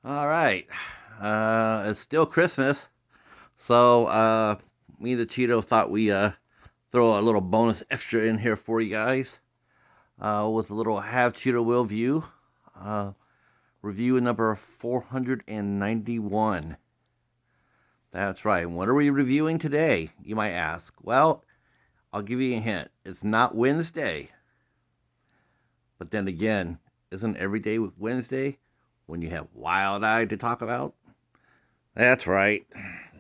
All right. It's still Christmas, so me and the Cheeto thought we throw a little bonus extra in here for you guys with a little Have Cheeto Will view. Uh, Review number 491. That's right. What are we reviewing today, you might ask? Well, I'll give you a hint. It's not Wednesday. But then again, isn't every day Wednesday when you have Wild Eye to talk about? That's right.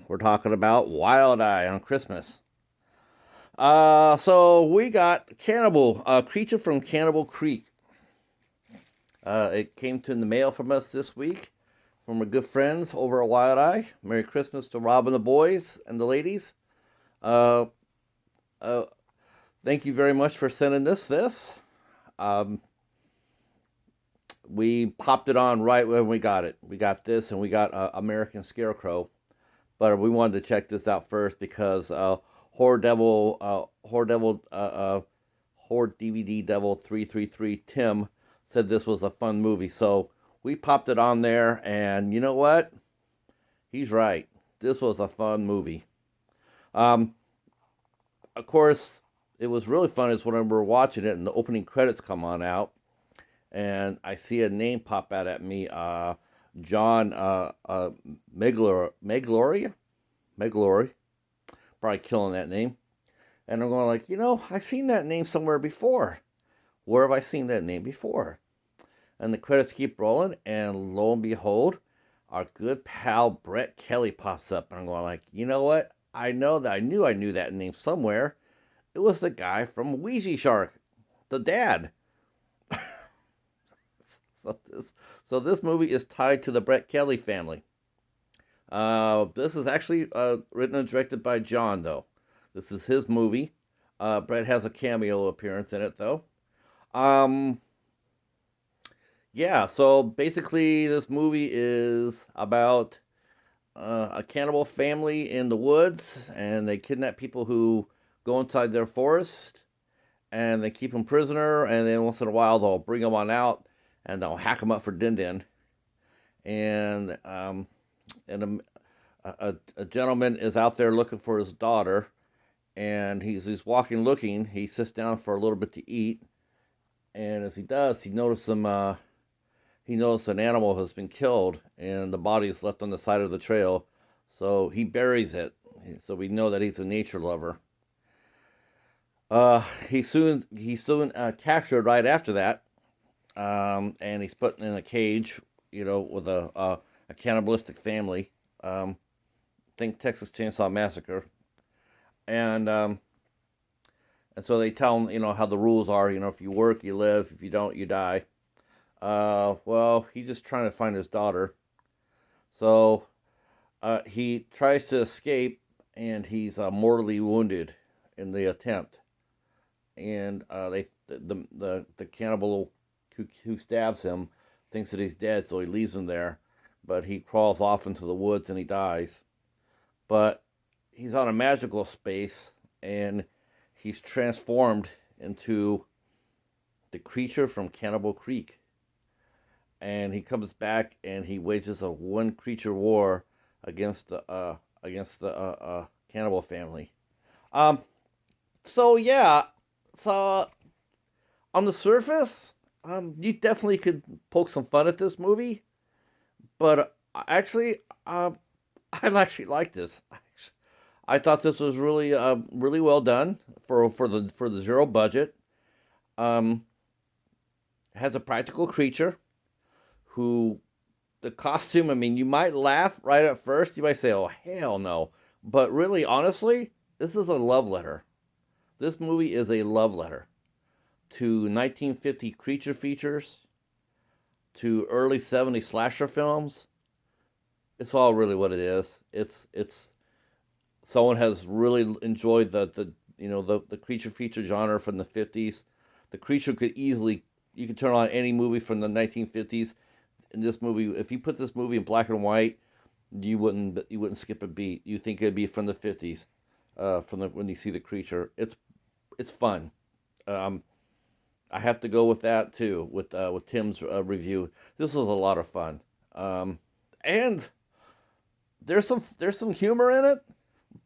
We're talking about Wild Eye on Christmas. So we got Cannibal, a creature from Cannibal Creek. It came to the mail from us this week from our good friends over at Wild Eye. Merry Christmas to Rob and the boys and the ladies. Uh, uh, Thank you very much for sending this. Um, we popped it on right when we got it. We got this, and we got American Scarecrow. But we wanted to check this out first because Horror DVD Devil 333 Tim said this was a fun movie. So we popped it on there, and you know what? He's right. This was a fun movie. Um, of course, it was really fun is when we were watching it and the opening credits come on out, and I see a name pop out at me. John Miglore, probably killing that name. And I'm going like, I've seen that name somewhere before. Where have I seen that name before? And the credits keep rolling, and lo and behold, our good pal Brett Kelly pops up, and I'm going like, you know what? I know that I knew that name somewhere. It was the guy from Ouija Shark, the dad. so this movie is tied to the Brett Kelly family. This is actually written and directed by John, though. This is his movie. Brett has a cameo appearance in it, though. Um, yeah, so basically, this movie is about a cannibal family in the woods, and they kidnap people who go inside their forest, and they keep them prisoner, and then once in a while they'll bring them on out, and they'll hack them up for din din. And and a gentleman is out there looking for his daughter, and he's walking looking. He sits down for a little bit to eat, and as he does, he notices an animal has been killed, and the body is left on the side of the trail. So he buries it. So we know that he's a nature lover. He soon captured right after that, and he's put in a cage, with a cannibalistic family. Think Texas Chainsaw Massacre, and and so they tell him, how the rules are. If you work, you live. If you don't, you die. Well, he's just trying to find his daughter. So he tries to escape, and he's mortally wounded in the attempt. And the cannibal who stabs him thinks that he's dead, so he leaves him there. But he crawls off into the woods and he dies. But he's on a magical space, and he's transformed into the creature from Cannibal Creek. And he comes back and he wages a one creature war against the cannibal family. Um, so yeah, so on the surface, you definitely could poke some fun at this movie, but actually, I actually like this. I thought this was really well done for the zero budget. Um, has a practical creature who the costume. I mean, you might laugh right at first. You might say, "Oh hell no," but really, honestly, this is a love letter. This movie is a love letter to 1950 creature features, to early 70s slasher films. It's all really what it is. It's someone has really enjoyed the creature feature genre from the 50s. The creature could easily you could turn on any movie from the 1950s. In this movie, if you put this movie in black and white, you wouldn't skip a beat. You think it'd be from the 50s, from when you see the creature. It's fun. Um, I have to go with that too with Tim's review. This was a lot of fun. and there's some humor in it,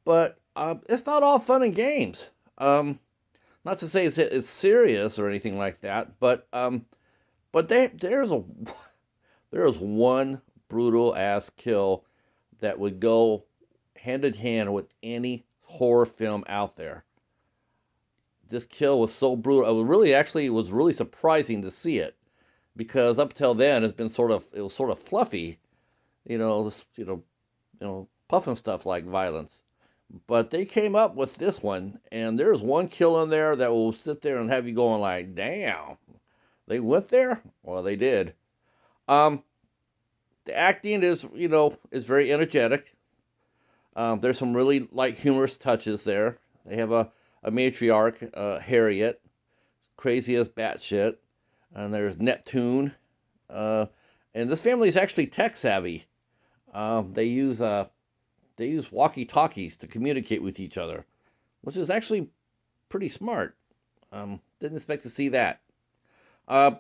but it's not all fun and games. Not to say it's serious or anything like that, but there's one brutal ass kill that would go hand in hand with any horror film out there. This kill was so brutal. It was really surprising to see it because up till then it was sort of fluffy, puffing stuff like violence. But they came up with this one, and there's one kill in there that will sit there and have you going like, "Damn, they went there." Well, they did. Um, the acting is very energetic. There's some really light humorous touches there. They have a matriarch, Harriet, crazy as batshit, and there's Neptune, uh, and this family is actually tech savvy. They use walkie talkies to communicate with each other, which is actually pretty smart. Didn't expect to see that. Uh,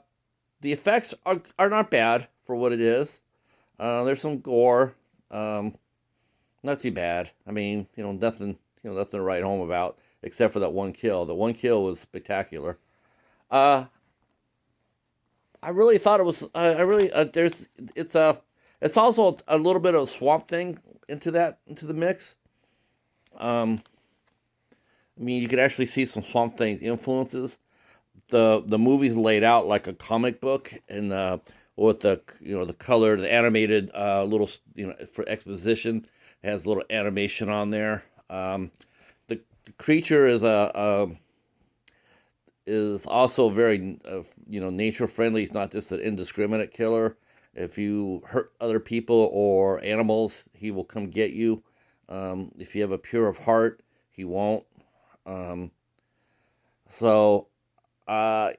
the effects are not bad for what it is. There's some gore. Um, Not too bad. I mean, nothing to write home about except for that one kill. The one kill was spectacular. Uh, I really thought it was. I really it's also a little bit of Swamp Thing into the mix. Um, I mean, you could actually see some Swamp Thing influences. The movie's laid out like a comic book, and with the color, the animated little for exposition, it has a little animation on there. The creature is also very nature friendly. He's not just an indiscriminate killer. If you hurt other people or animals, he will come get you. If you have a pure of heart, he won't. Um,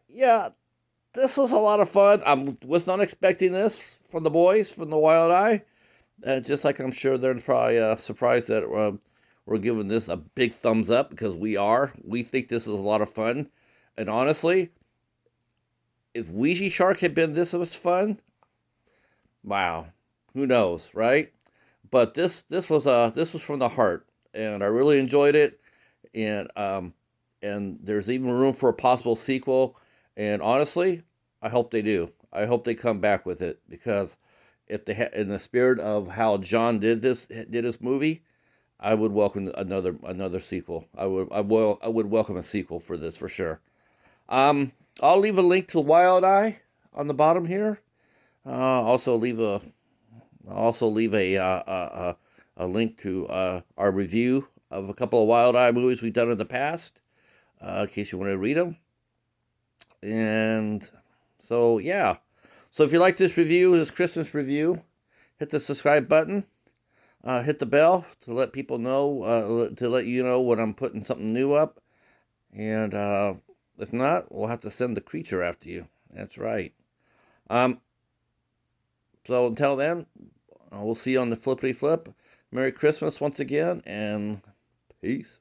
yeah, this was a lot of fun. I was not expecting this from the boys from the Wild Eye. Just like I'm sure they're probably surprised that we're giving this a big thumbs up because we are. We think this is a lot of fun. And honestly, if Ouija Shark had been this much fun, wow, who knows, right? But this was from the heart, and I really enjoyed it. And there's even room for a possible sequel. And honestly, I hope they do. I hope they come back with it because if they in the spirit of how John did his movie, I would welcome another sequel. I would welcome a sequel for this for sure. I'll leave a link to Wild Eye on the bottom here. Also leave a link to our review of a couple of Wild Eye movies we've done in the past, in case you want to read them. And so yeah, so if you like this review, this Christmas review, hit the subscribe button, hit the bell to let people know, to let you know when I'm putting something new up. And if not, we'll have to send the creature after you. That's right. Um, so until then, we'll see you on the flippity flip. Merry Christmas once again, and peace.